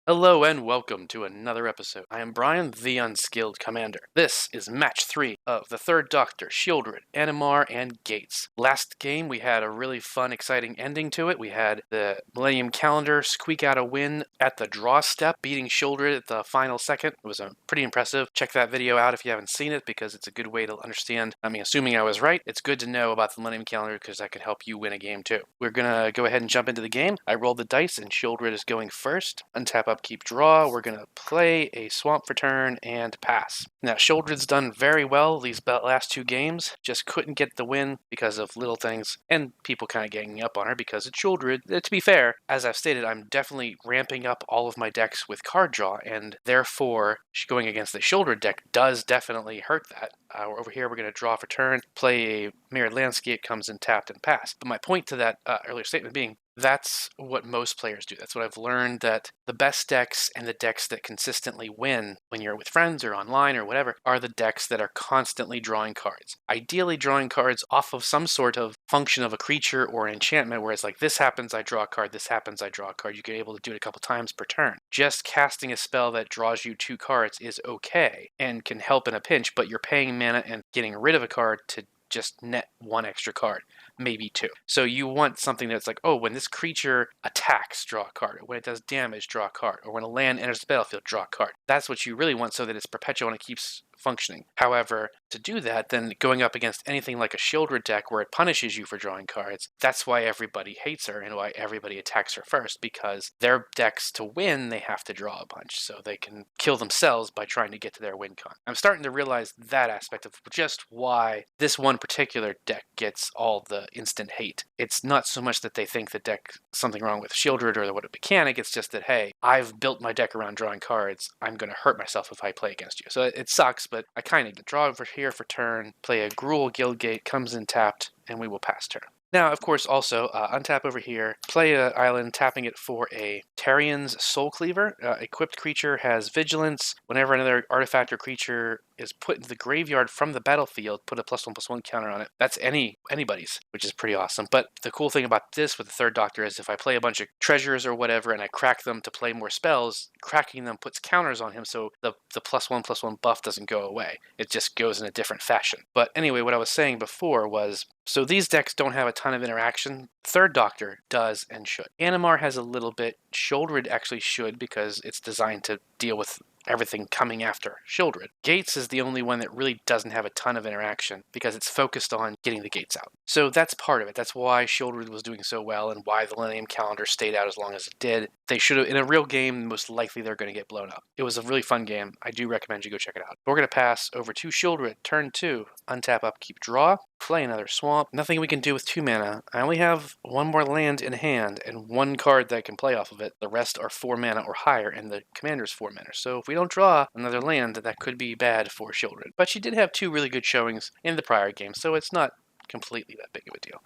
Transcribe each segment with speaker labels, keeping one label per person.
Speaker 1: Hello and welcome to another episode. I am Brian, the Unskilled Commander. This is match 3 of the Third Doctor, Shieldred, Animar, and Gates. Last game we had a really fun, exciting ending to it. We had the Millennium Calendar squeak out a win at the draw step, beating Shieldred at the final second. It was pretty impressive. Check that video out if you haven't seen it because it's a good way to understand. Assuming I was right, it's good to know about the Millennium Calendar because that could help you win a game too. We're going to go ahead and jump into the game. I rolled the dice and Shieldred is going first. Untap, upkeep, draw. We're going to play a swamp for turn and pass. Now, Shieldred's done very well these last two games. Just couldn't get the win because of little things and people kind of ganging up on her because it's Shieldred. To be fair, as I've stated, I'm definitely ramping up all of my decks with card draw, and therefore going against the Shieldred deck does definitely hurt that. Over here, we're going to draw for turn, play a Mirrored Landscape, comes in tapped and pass. But my point to that earlier statement being, that's what most players do. That's what I've learned, that the best decks and the decks that consistently win when you're with friends or online or whatever are the decks that are constantly drawing cards. Ideally drawing cards off of some sort of function of a creature or an enchantment where it's like, this happens, I draw a card, this happens, I draw a card. You get able to do it a couple times per turn. Just casting a spell that draws you 2 cards is okay and can help in a pinch, but you're paying mana and getting rid of a card to just net 1 extra card, maybe 2. So you want something that's like, oh, when this creature attacks, draw a card. Or when it does damage, draw a card. Or when a land enters the battlefield, draw a card. That's what you really want so that it's perpetual and it keeps functioning. However, to do that, then going up against anything like a Shieldred deck where it punishes you for drawing cards, that's why everybody hates her and why everybody attacks her first, because their decks to win, they have to draw a bunch, so they can kill themselves by trying to get to their win con. I'm starting to realize that aspect of just why this one particular deck gets all the instant hate. It's not so much that they think the deck something wrong with Shieldred or what a mechanic, it's just that, hey, I've built my deck around drawing cards, I'm going to hurt myself if I play against you. So it sucks, but I kind of draw over here for turn, play a Gruul Guildgate, comes in tapped, and we will pass turn. Now, of course, also, untap over here, play an island, tapping it for a Tarian's Soul Cleaver. Equipped creature has Vigilance. Whenever another artifact or creature is put into the graveyard from the battlefield, put a +1/+1 counter on it. That's anybody's, which is pretty awesome. But the cool thing about this with the Third Doctor is if I play a bunch of treasures or whatever and I crack them to play more spells, cracking them puts counters on him, so the +1/+1 buff doesn't go away. It just goes in a different fashion. But anyway, what I was saying before was, so these decks don't have a ton of interaction. Third Doctor does and should. Animar has a little bit. Shieldred actually should because it's designed to deal with everything coming after Shieldred. Gates is the only one that really doesn't have a ton of interaction because it's focused on getting the gates out. So that's part of it. That's why Shieldred was doing so well and why the Millennium Calendar stayed out as long as it did. They should have, in a real game, most likely they're going to get blown up. It was a really fun game. I do recommend you go check it out. We're going to pass over to Shieldred, turn 2, untap, upkeep, draw, play another swamp. Nothing we can do with 2 mana. I only have 1 more land in hand and 1 card that I can play off of it. The rest are 4 mana or higher, and the commander's 4 mana. So if we don't draw another land, that could be bad for Shieldred. But she did have 2 really good showings in the prior game, so it's not completely that big of a deal.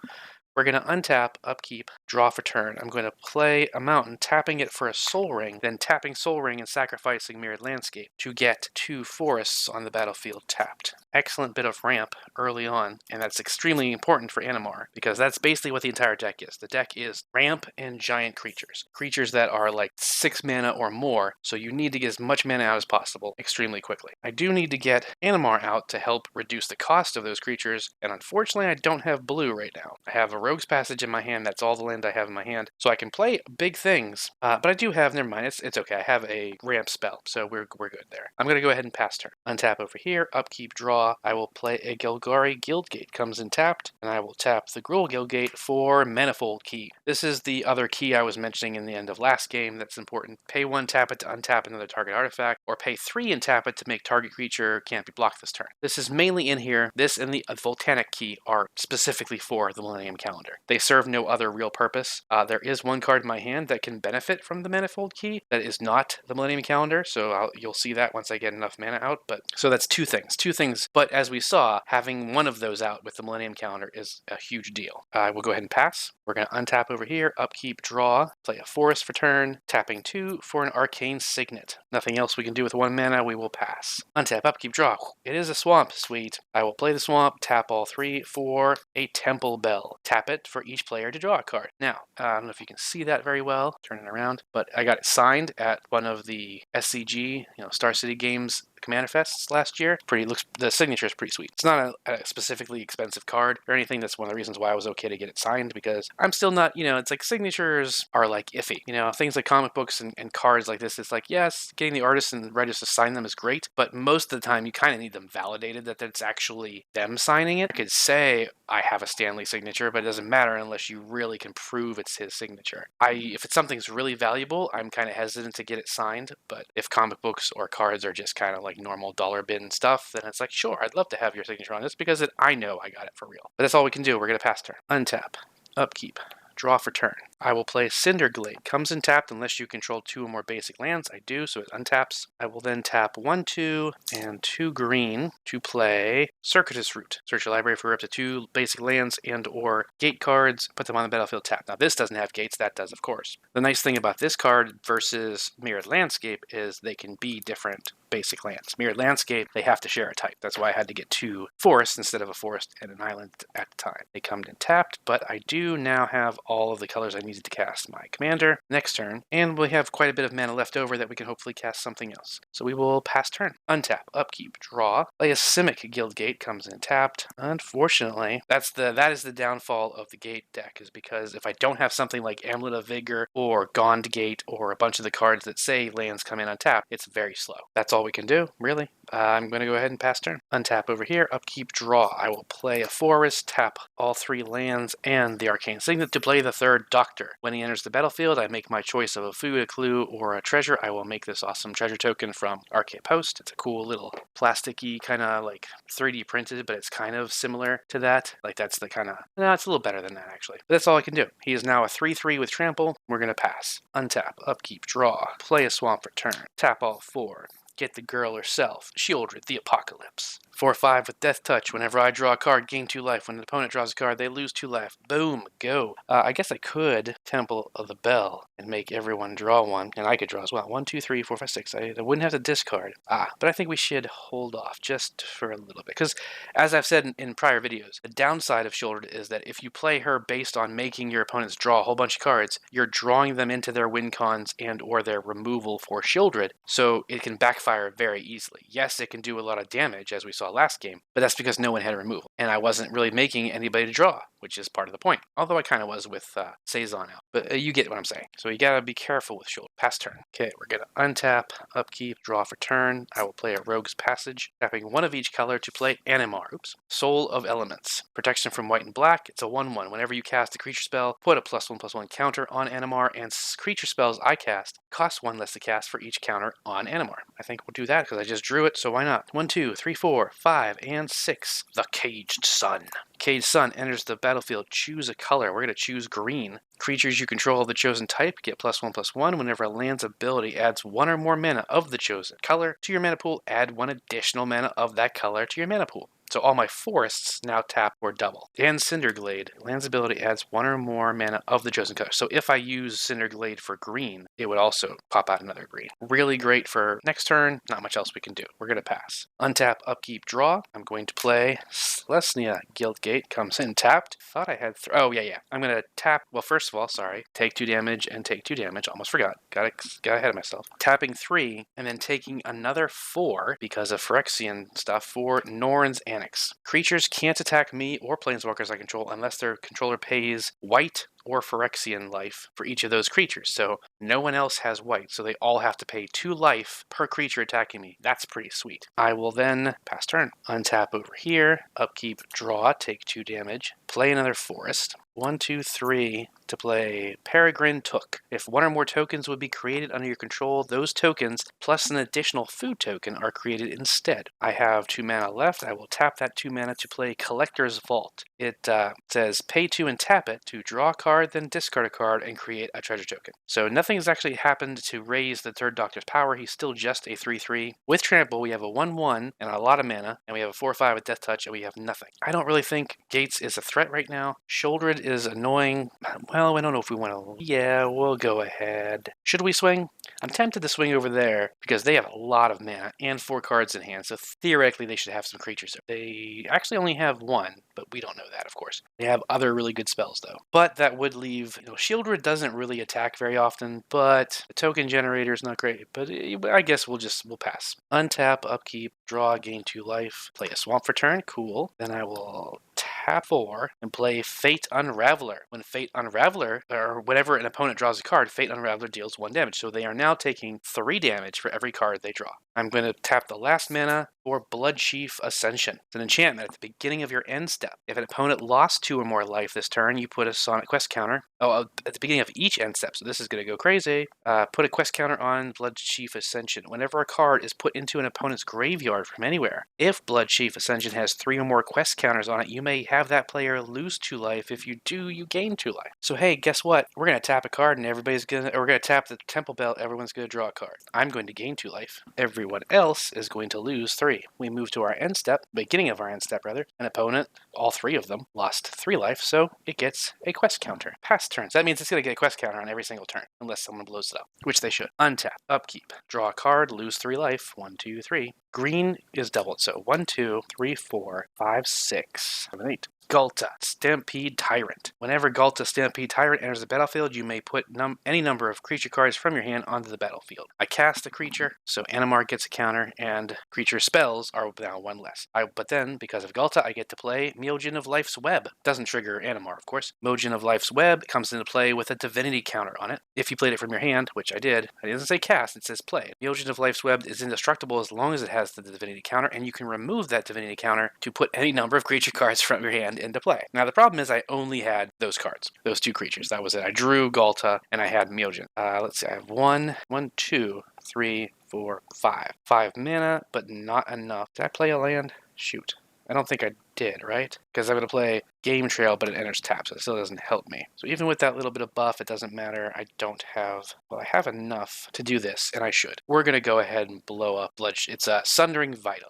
Speaker 1: We're going to untap, upkeep, draw for turn. I'm going to play a mountain, tapping it for a Soul Ring, then tapping Soul Ring and sacrificing Mirrored Landscape to get 2 forests on the battlefield tapped. Excellent bit of ramp early on, and that's extremely important for Animar, because that's basically what the entire deck is. The deck is ramp and giant creatures. Creatures that are like 6 mana or more, so you need to get as much mana out as possible extremely quickly. I do need to get Animar out to help reduce the cost of those creatures, and unfortunately I don't have blue right now. I have a Rogue's Passage in my hand, that's all the land I have in my hand, so I can play big things, but I do have, never mind, it's okay, I have a ramp spell, so we're good there. I'm going to go ahead and pass turn. Untap over here, upkeep, draw. I will play a Golgari Guildgate, comes in tapped, and I will tap the Gruul Guildgate for Manifold Key. This is the other key I was mentioning in the end of last game that's important. Pay 1, tap it to untap another target artifact, or pay 3 and tap it to make target creature can't be blocked this turn. This is mainly in here. This and the Volcanic Key are specifically for the Millennium Calendar. They serve no other real purpose. There is 1 card in my hand that can benefit from the Manifold Key that is not the Millennium Calendar, so you'll see that once I get enough mana out. But so that's 2 things. 2 things But as we saw, having one of those out with the Millennium Calendar is a huge deal. I will go ahead and pass. We're going to untap over here, upkeep, draw, play a forest for turn, tapping 2 for an arcane signet. Nothing else we can do with 1 mana, we will pass. Untap, upkeep, draw. It is a swamp, sweet. I will play the swamp, tap all 3 for a temple bell. Tap it for each player to draw a card. Now, I don't know if you can see that very well, turn it around, but I got it signed at one of the SCG, Star City Games Commander Fests last year. The signature is pretty sweet. It's not a specifically expensive card or anything. That's one of the reasons why I was okay to get it signed, because I'm still not, it's like signatures are like iffy. Things like comic books and cards like this, it's like, yes, getting the artists and writers to sign them is great, but most of the time you kind of need them validated that it's actually them signing it. I could say I have a Stanley signature, but it doesn't matter unless you really can prove it's his signature. If it's something's really valuable, I'm kind of hesitant to get it signed, but if comic books or cards are just kind of like normal dollar bin stuff, then it's like, sure, I'd love to have your signature on this because I know I got it for real. But that's all we can do. We're going to pass turn. Untap, upkeep, draw for turn. I will play Cinderglade. Comes in tapped unless you control 2 or more basic lands. I do, so it untaps. I will then tap 1, 2, and 2 green to play Circuitous Route. Search your library for up to 2 basic lands and or gate cards. Put them on the battlefield tapped. Now this doesn't have gates. That does, of course. The nice thing about this card versus Mirrored Landscape is they can be different basic lands. Mirrored Landscape, they have to share a type. That's why I had to get 2 forests instead of a forest and an island at the time. They come in tapped, but I do now have all of the colors I needed to cast my commander next turn, and we have quite a bit of mana left over that we can hopefully cast something else. So we will pass turn. Untap, upkeep, draw. Play a Simic Guildgate, comes in tapped. Unfortunately, that is the downfall of the gate deck, is because if I don't have something like Amulet of Vigor or Gond Gate or a bunch of the cards that say lands come in untapped, it's very slow. That's all we can do, really. I'm going to go ahead and pass turn. Untap over here, upkeep, draw. I will play a forest, tap all 3 lands and the arcane signet to play the 3rd Doctor. When he enters the battlefield, I make my choice of a food, a clue, or a treasure. I will make this awesome treasure token from Arcade Post. It's a cool little plasticky kind of like 3D printed, but it's kind of similar to that. Like that's the kind of, no, it's a little better than that actually. But that's all I can do. He is now a 3/3 with trample. We're going to pass. Untap, upkeep, draw. Play a swamp for turn. Tap all 4. Get the girl herself, Shieldred the Apocalypse. 4/5 with Death Touch. Whenever I draw a card, gain 2 life. When an opponent draws a card, they lose 2 life. Boom, go. I guess I could Temple of the Bell and make everyone draw one, and I could draw as well. 1, 2, 3, 4, 5, 6. I wouldn't have to discard. But I think we should hold off just for a little bit, because as I've said in prior videos, the downside of Shieldred is that if you play her based on making your opponents draw a whole bunch of cards, you're drawing them into their win cons and or their removal for Shieldred, so it can backfire very easily. Yes, it can do a lot of damage, as we saw last game, but that's because no one had removal, and I wasn't really making anybody to draw, which is part of the point. Although I kind of was with Saison out, but you get what I'm saying. So you gotta be careful with Shoulder. Pass turn. Okay, we're gonna untap, upkeep, draw for turn. I will play a Rogue's Passage, tapping 1 of each color to play Animar. Soul of Elements. Protection from white and black. It's a 1/1. Whenever you cast a creature spell, put a +1/+1 counter on Animar, and creature spells I cast cost 1 less to cast for each counter on Animar. I think we'll do that because I just drew it, so why not? 1, 2, 3, 4, 5, and 6. The Caged Sun. Caged Sun enters the battlefield. Choose a color. We're going to choose green. Creatures you control of the chosen type get +1/+1. Whenever a land's ability adds 1 or more mana of the chosen color to your mana pool, add 1 additional mana of that color to your mana pool. So all my forests now tap or double. And Cinderglade. Land's ability adds 1 or more mana of the chosen color. So if I use Cinderglade for green, it would also pop out another green. Really great for next turn. Not much else we can do. We're going to pass. Untap, upkeep, draw. I'm going to play Selesnya Guildgate. Comes in tapped. Thought I had... oh, yeah. I'm going to tap... well, first of all, sorry. Take 2 damage and take 2 damage. Almost forgot. Got ahead of myself. Tapping 3 and then taking another 4 because of Phyrexian stuff for Norn's Annex. Creatures can't attack me or planeswalkers I control unless their controller pays white or Phyrexian life for each of those creatures. So no one else has white, so they all have to pay 2 life per creature attacking me. That's pretty sweet. I will then pass turn. Untap over here, upkeep, draw, take 2 damage, play another forest. 1, 2, 3 to play Peregrine Took. If 1 or more tokens would be created under your control, those tokens plus an additional food token are created instead. I have 2 mana left. I will tap that 2 mana to play Collector's Vault. It says pay 2 and tap it to draw a card, then discard a card and create a treasure token. So Nothing has actually happened to raise the third Doctor's power. He's still just a 3/3. With Trample, we have a 1/1 and a lot of mana, and we have a 4/5 with Death Touch, and we have nothing. I don't really think Gates is a threat right now. Shouldred is annoying. Well, I don't know if we want to... Yeah, we'll go ahead. Should we swing? I'm tempted to swing over there because they have a lot of mana and 4 cards in hand, so theoretically they should have some creatures. They actually only have 1, but we don't know that, of course. They have other really good spells, though. But that would leave... Shieldred doesn't really attack very often, but the token generator is not great. But I guess we'll pass. Untap, upkeep, draw, gain 2 life, play a swamp for turn. Cool. Then I will tap 4 and play Fate Unraveler. When Fate Unraveler, or whenever an opponent draws a card, Fate Unraveler deals 1 damage. So they are now taking 3 damage for every card they draw. I'm going to tap the last mana for Bloodchief Ascension. It's an enchantment at the beginning of your end step. If an opponent lost 2 or more life this turn, you put a Sonic Quest counter. At the beginning of each end step, so this is going to go crazy. Put a quest counter on Bloodchief Ascension. Whenever a card is put into an opponent's graveyard from anywhere, if Bloodchief Ascension has 3 or more quest counters on it, you may have that player lose 2 life. If you do, you gain 2 life. So hey, guess what? We're going to tap a card and we're going to tap the Temple Belt, everyone's going to draw a card. I'm going to gain 2 life. Everyone else is going to lose 3. We move to our end step, beginning of our end step rather. An opponent, all 3 of them, lost 3 life, so it gets a quest counter. Pass turns. That means it's going to get a quest counter on every single turn, unless someone blows it up, which they should. Untap, upkeep, draw a card, lose 3 life. 1, 2, 3. Green is doubled, so 1, 2, 3, 4, 5, 6, 7, 8. Ghalta, Stampede Tyrant. Whenever Ghalta, Stampede Tyrant enters the battlefield, you may put any number of creature cards from your hand onto the battlefield. I cast a creature, so Animar gets a counter, and creature spells are now 1 less. But then, because of Ghalta, I get to play Myojin of Life's Web. Doesn't trigger Animar, of course. Myojin of Life's Web comes into play with a Divinity counter on it. If you played it from your hand, which I did, it doesn't say cast, it says play. Myojin of Life's Web is indestructible as long as it has the Divinity counter, and you can remove that Divinity counter to put any number of creature cards from your hand into play. Now the problem is I only had those cards, those 2 creatures. That was it. I drew Ghalta and I had Myojin. Let's see, I have 1, 2, 3, 4, 5. 5 mana, but not enough. Did I play a land? Shoot. I don't think I did, right? Because I'm going to play Game Trail, but it enters tap, so it still doesn't help me. So even with that little bit of buff, it doesn't matter. I don't have... Well, I have enough to do this, and I should. We're going to go ahead and blow up It's a Sundering Vite.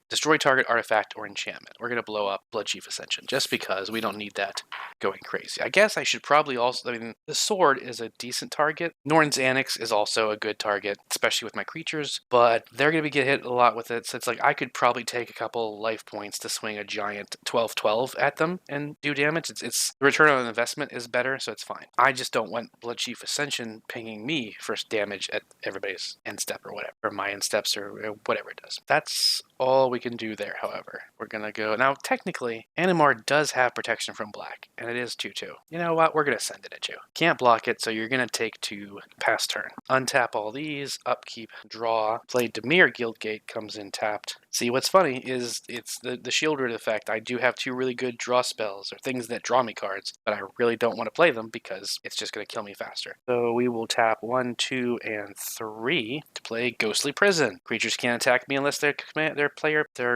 Speaker 1: Destroy target artifact or enchantment. We're going to blow up Bloodchief Ascension, just because we don't need that going crazy. I guess I should probably also... I mean, the sword is a decent target. Norn's Annex is also a good target, especially with my creatures, but they're going to get hit a lot with it, so it's like I could probably take a couple life points to swing a giant 12/12 at them and do damage. It's the return on investment is better, so it's fine. I just don't want Bloodchief Ascension pinging me for damage at everybody's end step or whatever, or my end steps or whatever it does. That's all we can do there, however. We're going to go... Now, technically, Animar does have protection from black, and it is 2/2. You know what? We're going to send it at you. Can't block it, so you're going to take 2 pass turn. Untap all these, upkeep, draw, play Dimir Guildgate, comes in tapped. See, what's funny is it's the Shieldred effect. I do have 2 really good draw spells, or things that draw me cards, but I really don't want to play them because it's just going to kill me faster. So we will tap 1, 2, and 3 to play Ghostly Prison. Creatures can't attack me unless their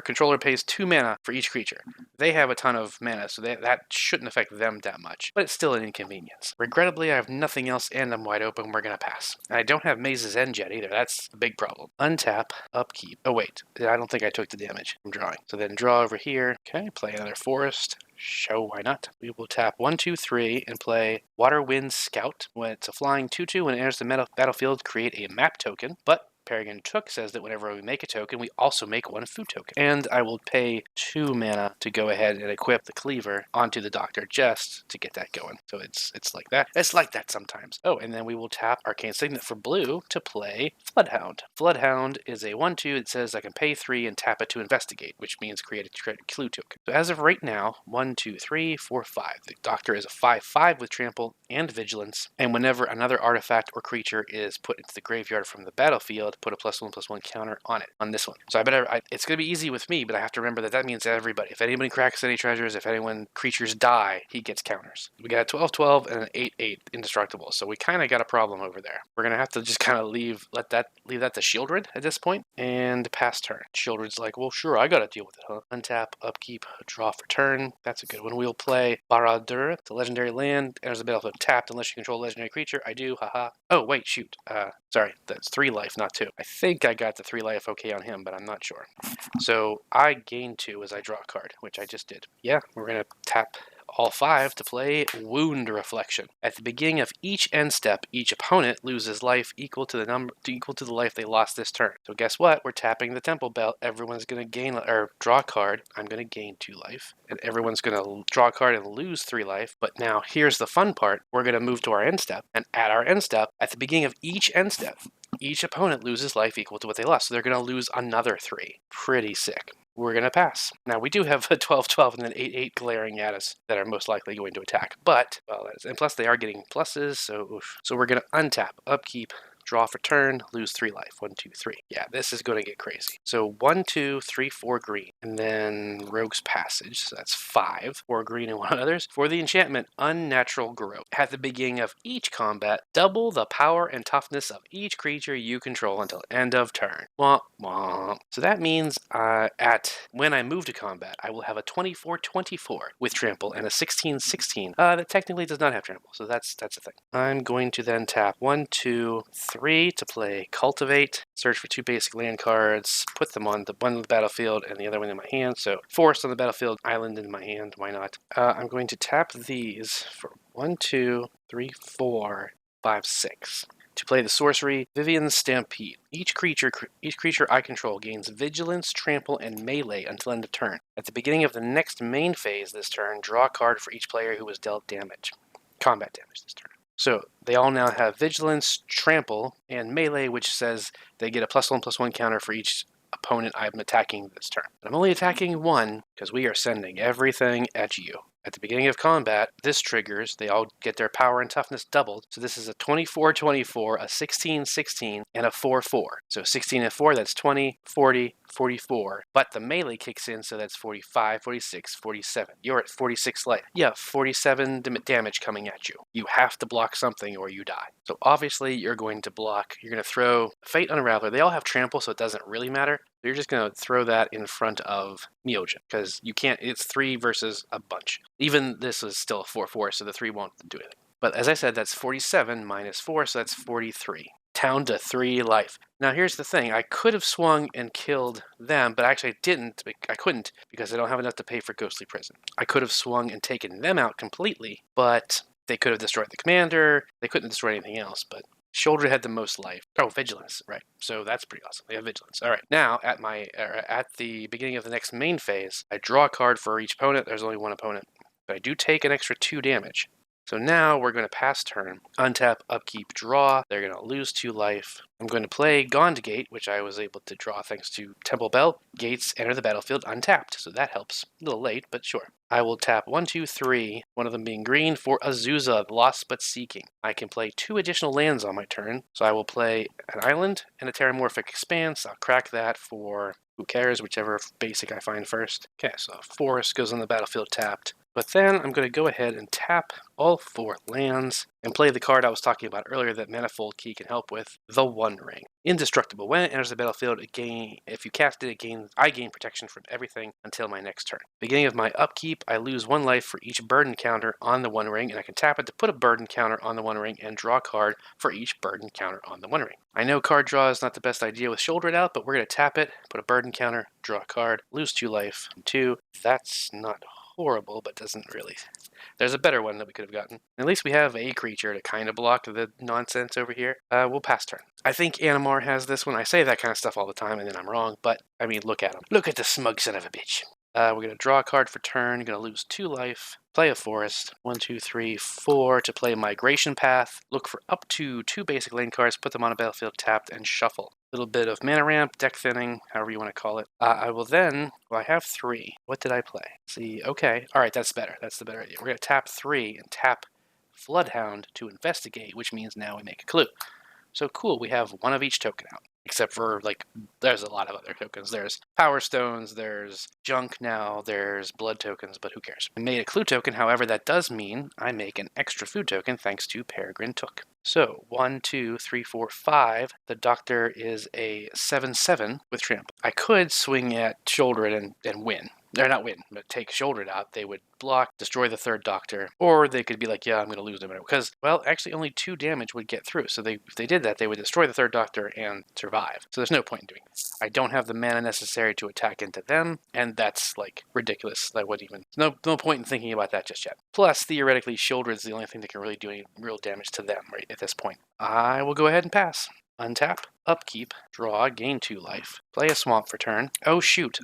Speaker 1: controller pays 2 mana for each creature. They have a ton of mana, so that shouldn't affect them that much, but it's still an inconvenience. Regrettably, I have nothing else and I'm wide open. We're going to pass. And I don't have Maze's End yet either. That's a big problem. Untap, upkeep. Oh wait, I don't think I took the damage from drawing. So then draw over here. Okay, play another forest. Show, why not? We will tap 1, 2, 3 and play Water Wind Scout. When it's a flying 2/2, when it enters the battlefield, create a map token, but Peregrine Took says that whenever we make a token, we also make 1 food token. And I will pay 2 mana to go ahead and equip the Cleaver onto the Doctor just to get that going. So it's like that. It's like that sometimes. Oh, and then we will tap Arcane Signet for blue to play Floodhound. Floodhound is a 1/2. It says I can pay 3 and tap it to investigate, which means create a clue token. So as of right now, 1, 2, 3, 4, 5. The Doctor is a 5/5 with Trample and Vigilance. And whenever another artifact or creature is put into the graveyard from the battlefield, put a +1/+1 counter on it, on this one. So it's going to be easy with me, but I have to remember that means everybody. If anybody cracks any treasures, if creatures die, he gets counters. We got a 12/12 and an 8/8 indestructible, so we kind of got a problem over there. We're going to have to just kind of leave that to Shieldred at this point, and pass turn. Shieldred's like, well, sure, I got to deal with it, huh? Untap, upkeep, draw for turn. That's a good one. We'll play Barad-dûr, the legendary land, enters the battlefield tapped unless you control a legendary creature. I do, haha. Oh, wait, shoot. Sorry, that's 3 life, not 2. I think I got the 3 life okay on him, but I'm not sure. So I gain 2 as I draw a card, which I just did. Yeah, we're going to tap all 5 to play Wound Reflection. At the beginning of each end step, each opponent loses life equal to the life they lost this turn. So guess what? We're tapping the Temple Belt. Everyone's going to gain or draw a card. I'm going to gain 2 life, and everyone's going to draw a card and lose 3 life. But now here's the fun part. We're going to move to our end step, and at our end step, at the beginning of each end step, each opponent loses life equal to what they lost. So they're going to lose another 3. Pretty sick. We're going to pass. Now, we do have a 12/12 and an 8/8 glaring at us that are most likely going to attack. But, well, and plus they are getting pluses, so oof. So we're going to untap, upkeep, draw for turn, lose 3 life. 1, 2, 3. Yeah, this is going to get crazy. So 1, 2, 3, 4 green. And then Rogue's Passage. So that's 5. 4 green and 1 others. For the enchantment, Unnatural Growth. At the beginning of each combat, double the power and toughness of each creature you control until end of turn. Womp womp. So that means when I move to combat, I will have a 24/24 with trample and a 16/16 that technically does not have trample. So that's a thing. I'm going to then tap 1, 2, 3 to play Cultivate, search for 2 basic land cards, put them on the one on the battlefield and the other one in my hand. So Forest on the battlefield, Island in my hand, why not? I'm going to tap these for 1, 2, 3, 4, 5, 6. To play the sorcery, Vivian's Stampede. Each creature I control gains Vigilance, Trample, and Melee until end of turn. At the beginning of the next main phase this turn, draw a card for each player who was dealt damage. Combat damage this turn. So they all now have Vigilance, Trample, and Melee, which says they get a +1/+1 counter for each opponent I'm attacking this turn. But I'm only attacking 1 because we are sending everything at you. At the beginning of combat, this triggers, they all get their power and toughness doubled. So this is a 24/24, a 16/16, and a 4/4. So 16 and 4, that's 20, 40, 44. But the melee kicks in, so that's 45, 46, 47. You're at 46 life. Yeah, 47 damage coming at you. You have to block something or you die. So obviously you're going to block. You're going to throw Fate Unraveler. They all have trample, so it doesn't really matter. You're just going to throw that in front of Neogen because you can't, it's 3 versus a bunch. Even this is still a 4/4, so the 3 won't do anything. But as I said, that's 47 minus 4, so that's 43. Down to 3 life. Now here's the thing, I could have swung and killed them, but actually I couldn't because I don't have enough to pay for Ghostly Prison. I could have swung and taken them out completely, but they could have destroyed the commander, they couldn't destroy anything else, but Shoulder had the most life. Oh, Vigilance, right. So that's pretty awesome. They have Vigilance. All right. Now, at the beginning of the next main phase, I draw a card for each opponent. There's only 1 opponent. But I do take an extra 2 damage. So now we're going to pass turn, untap, upkeep, draw. They're going to lose 2 life. I'm going to play Gond Gate, which I was able to draw thanks to Temple Bell. Gates enter the battlefield untapped, so that helps. A little late, but sure. I will tap 1, 2, 3, one of them being green, for Azusa, Lost But Seeking. I can play 2 additional lands on my turn, so I will play an island and a Terramorphic Expanse. I'll crack that for who cares, whichever basic I find first. Okay, so Forest goes on the battlefield tapped. But then I'm going to go ahead and tap all 4 lands and play the card I was talking about earlier that Manifold Key can help with, the One Ring. Indestructible. When it enters the battlefield, if you cast it, I gain protection from everything until my next turn. Beginning of my upkeep, I lose 1 life for each burden counter on the One Ring, and I can tap it to put a burden counter on the One Ring and draw a card for each burden counter on the One Ring. I know card draw is not the best idea with Shouldered Out, but we're going to tap it, put a burden counter, draw a card, lose 2 life, 2. That's not horrible, but doesn't really. There's a better one that we could have gotten. At least we have a creature to kind of block the nonsense over here. We'll pass turn. I think Animar has this one. I say that kind of stuff all the time, and then I'm wrong, but, I mean, look at him. Look at the smug son of a bitch. We're going to draw a card for turn, going to lose 2 life, play a forest, 1, 2, 3, 4 to play Migration Path, look for up to 2 basic lane cards, put them on a battlefield tapped, and shuffle. A little bit of mana ramp, deck thinning, however you want to call it. I will then, I have 3. What did I play? Let's see, okay. All right, that's better. That's the better idea. We're going to tap 3 and tap Floodhound to investigate, which means now we make a clue. So cool, we have 1 of each token out. except for, like, there's a lot of other tokens. There's Power Stones, there's Junk now, there's Blood tokens, but who cares? I made a Clue token, however, that does mean I make an extra food token thanks to Peregrine Took. So, 1, 2, 3, 4, 5. The Doctor is a 7/7 with Trample. I could swing at Shoulder and win. Or not win, but take Shoulder out. They would block, destroy the third Doctor, or they could be like, yeah, I'm going to lose them. Because, well, actually only 2 damage would get through. So if they did that, they would destroy the third Doctor and survive. So there's no point in doing it. I don't have the mana necessary to attack into them, and that's, like, ridiculous. I wouldn't even... No point in thinking about that just yet. Plus, theoretically, Shoulder is the only thing that can really do any real damage to them right at this point. I will go ahead and pass. Untap, upkeep, draw, gain 2 life, play a swamp for turn. Oh shoot,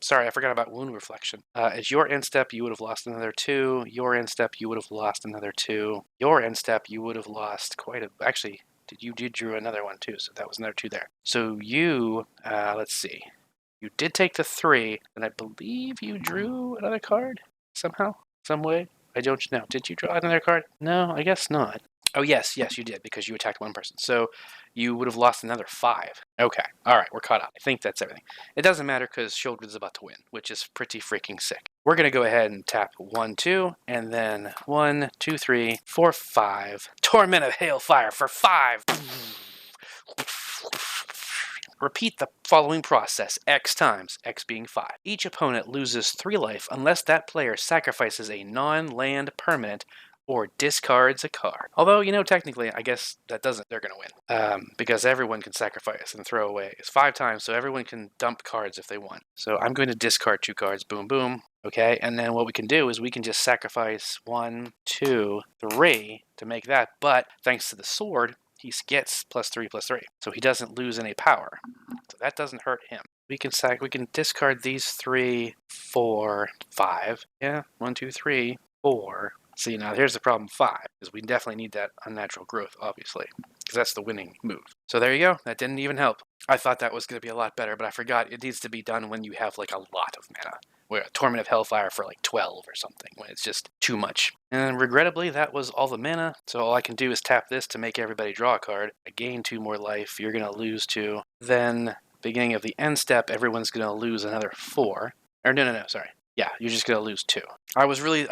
Speaker 1: sorry, I forgot about Wound Reflection. As your end step, you would have lost another 2. Your end step, you would have lost another 2. Your end step, you would have lost quite a... Actually, you drew another one too, so that was another 2 there. So you, let's see. You did take the 3, and I believe you drew another card? Somehow? Some way? I don't know. Did you draw another card? No, I guess not. Oh, yes, you did, because you attacked one person. So you would have lost another 5. Okay, all right, we're caught up. I think that's everything. It doesn't matter because Shieldred's about to win, which is pretty freaking sick. We're going to go ahead and tap 1, 2, and then 1, 2, 3, 4, 5. Torment of Hailfire for 5. Repeat the following process X times, X being 5. Each opponent loses 3 life unless that player sacrifices a non-land permanent or discards a card. Although, technically, I guess that doesn't, they're going to win. Because everyone can sacrifice and throw away. It's 5 times, so everyone can dump cards if they want. So I'm going to discard 2 cards, boom, boom. Okay, and then what we can do is we can just sacrifice 1, 2, 3 to make that, but thanks to the sword, he gets +3/+3. So he doesn't lose any power. So that doesn't hurt him. We can discard these 3, 4, 5. Yeah, 1, 2, 3, 4. See, now here's the problem 5, because we definitely need that unnatural growth, obviously, because that's the winning move. So there you go. That didn't even help. I thought that was going to be a lot better, but I forgot it needs to be done when you have, like, a lot of mana. Where a Torment of Hellfire for, like, 12 or something, when it's just too much. And regrettably, that was all the mana, so all I can do is tap this to make everybody draw a card. I gain 2 more life, you're going to lose 2. Then, beginning of the end step, everyone's going to lose another 4. Or no, sorry. Yeah, you're just going to lose 2. I was really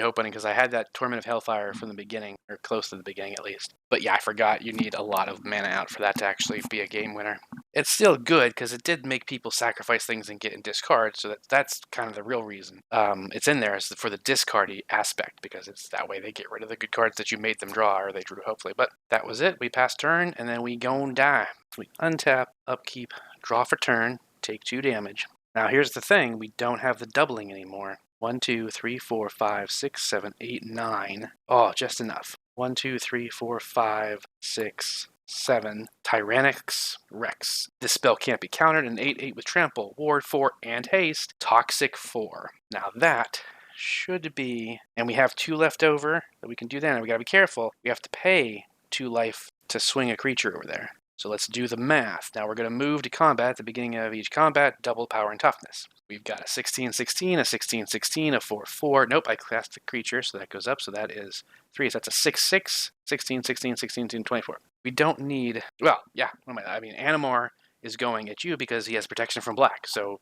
Speaker 1: hoping, because I had that Torment of Hellfire from the beginning, or close to the beginning at least. But yeah, I forgot you need a lot of mana out for that to actually be a game winner. It's still good, because it did make people sacrifice things and get in discard, so that's kind of the real reason. It's in there for the discardy aspect, because it's that way they get rid of the good cards that you made them draw, or they drew, hopefully. But that was it. We passed turn, and then we gon' die. We untap, upkeep, draw for turn, take 2 damage. Now here's the thing, we don't have the doubling anymore. 1, 2, 3, 4, 5, 6, 7, 8, 9. Oh, just enough. 1, 2, 3, 4, 5, 6, 7. Tyrannix Rex. This spell can't be countered, an 8/8 with Trample, Ward 4, and Haste. Toxic 4. Now that should be... And we have 2 left over that we can do then, and we gotta be careful. We have to pay 2 life to swing a creature over there. So let's do the math. Now we're going to move to combat at the beginning of each combat, double power and toughness. We've got a 16/16, a 16/16, a 4/4. Nope, I classed the creature, so that goes up. So that is 3. So that's a 6/6, 16/16, 16/16, 24. We don't need... Well, yeah, Animar is going at you because he has protection from black. So,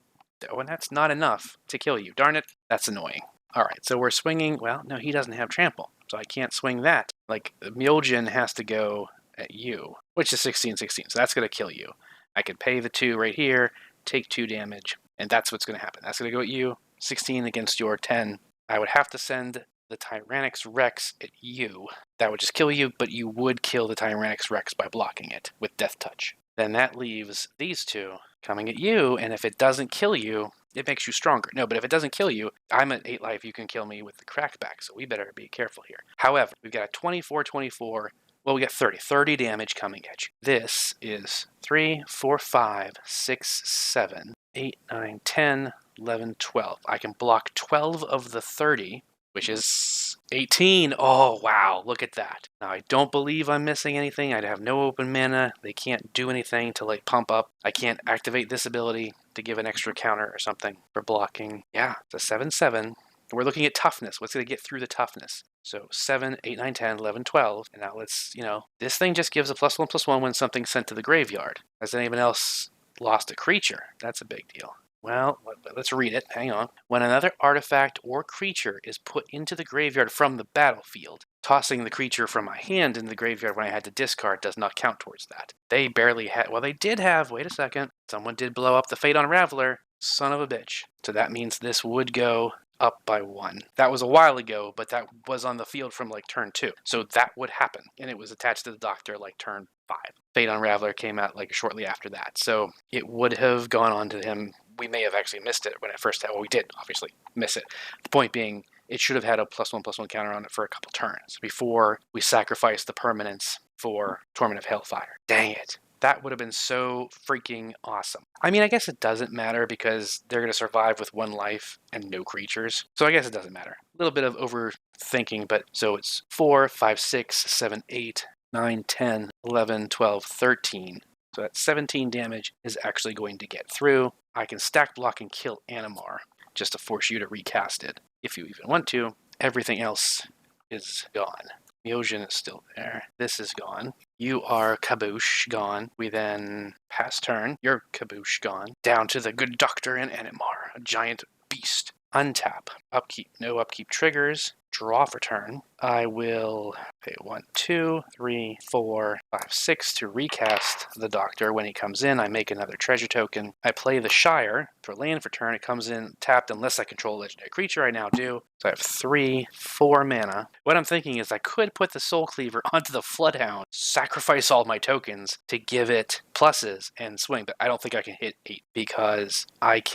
Speaker 1: and that's not enough to kill you. Darn it, that's annoying. All right, so we're swinging... Well, no, he doesn't have trample, so I can't swing that. Like, Mjolnir has to go at you, which is 16/16, so that's going to kill you. I could pay the 2 right here, take 2 damage, and that's what's going to happen. That's going to go at you, 16 against your 10. I would have to send the Tyrannix Rex at you. That would just kill you, but you would kill the Tyrannix Rex by blocking it with Death Touch. Then that leaves these 2 coming at you, and if it doesn't kill you, it makes you stronger. No, but if it doesn't kill you, I'm at 8 life, you can kill me with the Crackback, so we better be careful here. However, we've got a 24/24. Well, we got 30 damage coming at you. This is 3, 4, 5, 6, 7, 8, 9, 10, 11, 12. I can block 12 of the 30, which is 18. Oh, wow, look at that. Now, I don't believe I'm missing anything. I have no open mana. They can't do anything to, like, pump up. I can't activate this ability to give an extra counter or something for blocking. Yeah, it's a 7/7. We're looking at toughness. What's going to get through the toughness? So 7, 8, 9, 10, 11, 12. And now let's, this thing just gives a +1/+1 when something's sent to the graveyard. Has anyone else lost a creature? That's a big deal. Well, let's read it. Hang on. When another artifact or creature is put into the graveyard from the battlefield, tossing the creature from my hand into the graveyard when I had to discard does not count towards that. They barely had, well, they did have, wait a second, someone did blow up the Fate Unraveler. Son of a bitch. So that means this would go up by 1. That was a while ago, but that was on the field from like turn 2. So that would happen. And it was attached to the Doctor like turn 5. Fate Unraveler came out like shortly after that. So it would have gone on to him. We may have actually missed it when it first had. Well, we did obviously miss it. The point being, it should have had a +1/+1 counter on it for a couple turns before we sacrificed the permanence for Torment of Hellfire. Dang it. That would have been so freaking awesome. I mean, I guess it doesn't matter because they're going to survive with 1 life and no creatures. So I guess it doesn't matter. A little bit of overthinking, but so it's 4, 5, 6, 7, 8, 9, 10, 11, 12, 13. So that 17 damage is actually going to get through. I can stack block and kill Animar just to force you to recast it if you even want to. Everything else is gone. Myosian is still there. This is gone. You are Kaboosh, gone. We then pass turn. You're Kaboosh, gone. Down to the good doctor and Animar, a giant beast. Untap. Upkeep. No upkeep triggers. Draw for turn. I will pay 1, 2, 3, 4, 5, 6 to recast the Doctor. When he comes in, I make another treasure token. I play the Shire for land for turn. It comes in tapped unless I control a legendary creature. I now do. So I have 3, 4 mana. What I'm thinking is I could put the Soul Cleaver onto the Floodhound, sacrifice all my tokens to give it pluses and swing, but I don't think I can hit 8 because I'd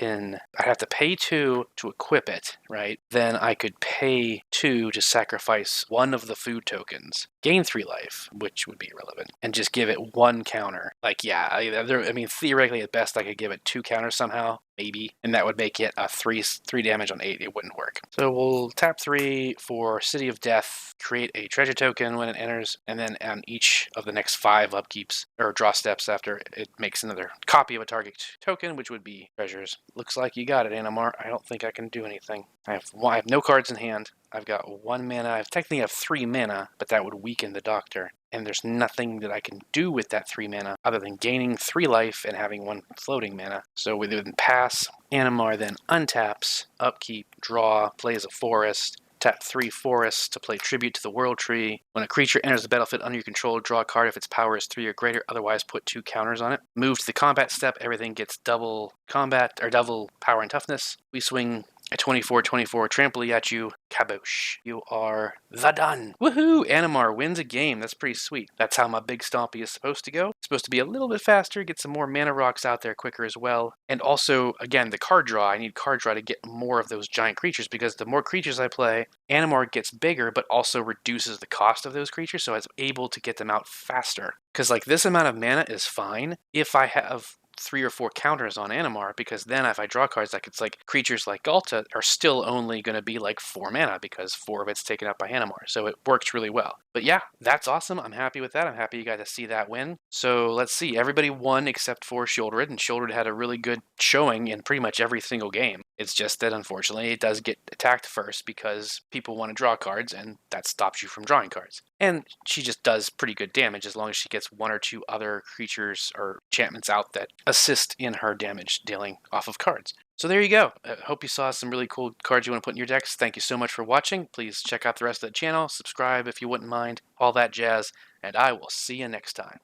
Speaker 1: have to pay 2 to equip it, right? Then I could pay 2 to sacrifice 1 of the food tokens, gain 3 life, which would be irrelevant, and just give it 1 counter. Like, yeah, I mean, theoretically at best I could give it 2 counters somehow, maybe, and that would make it a 3 damage on 8. It wouldn't work. So we'll tap 3 for City of Death, create a treasure token when it enters, and then on each of the next 5 upkeeps, or draw steps after, it makes another copy of a target token, which would be treasures. Looks like you got it, Animar. I don't think I can do anything. I have no cards in hand. I've got 1 mana. I technically have 3 mana, but that would weaken the Doctor. And there's nothing that I can do with that 3 mana other than gaining 3 life and having 1 floating mana. So we then pass. Animar then untaps, upkeep, draw, plays a forest. Tap 3 forests to play tribute to the World Tree. When a creature enters the battlefield under your control, draw a card if its power is 3 or greater, otherwise put 2 counters on it. Move to the combat step, everything gets double combat, or double power and toughness. We swing a 24/24 trample at you. Kaboosh. You are the done. Woohoo! Animar wins a game. That's pretty sweet. That's how my big stompy is supposed to go. It's supposed to be a little bit faster, get some more mana rocks out there quicker as well. And also, again, the card draw. I need card draw to get more of those giant creatures because the more creatures I play, Animar gets bigger, but also reduces the cost of those creatures, so I was able to get them out faster. Because like this amount of mana is fine if I have 3 or 4 counters on Animar, because then if I draw cards, like it's like creatures like Galta are still only going to be like 4 mana because 4 of it's taken up by Animar. So it works really well. But yeah, that's awesome. I'm happy with that. I'm happy you got to see that win. So let's see. Everybody won except for Shieldred, and Shieldred had a really good showing in pretty much every single game. It's just that unfortunately it does get attacked first because people want to draw cards, and that stops you from drawing cards. And she just does pretty good damage as long as she gets 1 or 2 other creatures or enchantments out that assist in her damage dealing off of cards. So there you go. I hope you saw some really cool cards you want to put in your decks. Thank you so much for watching. Please check out the rest of the channel, subscribe if you wouldn't mind, all that jazz, and I will see you next time.